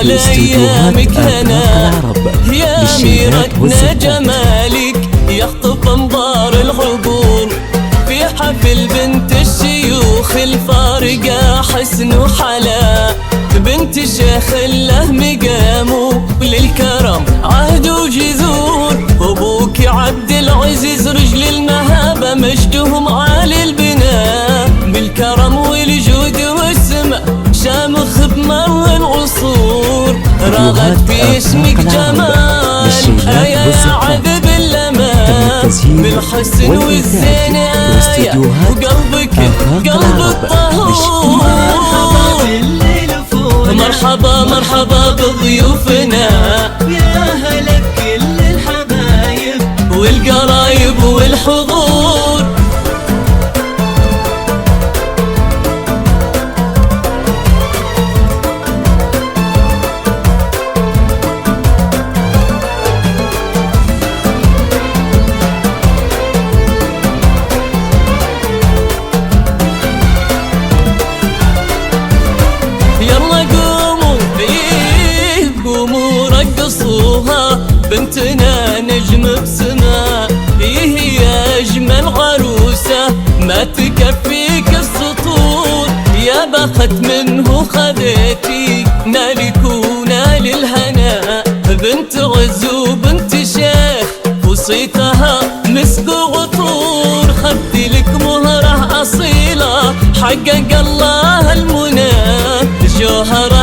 طال أيامك هنا يا أميرتنا جمالك يخطف أنظار العقول في حفل بنت الشيوخ الفارقة حسن وحلا بنت شيخ له مقام وللكرم عهد وجذور أبوك عبد العزيز رجل المهابة مجدهم عالي البناء بالكرم والجود والسمع شامخ بمر العصور راغت في اسمك جمال يا عذب الأمان بالحسن والزنايا وقلبك قلب الطهور مرحبا مرحبا بضيوفنا يا هلا بكل الحبايب والقرايب والحضور بنتنا نجم بسما هي أجمل عروسة ما تكفيك السطور يا بخت منه خذيتي نالك ونال الهنا بنت عز وبنت شيخ وصيتها مسك وعطور خدت لك مهرة أصيلة حقق الله المنى جوهرة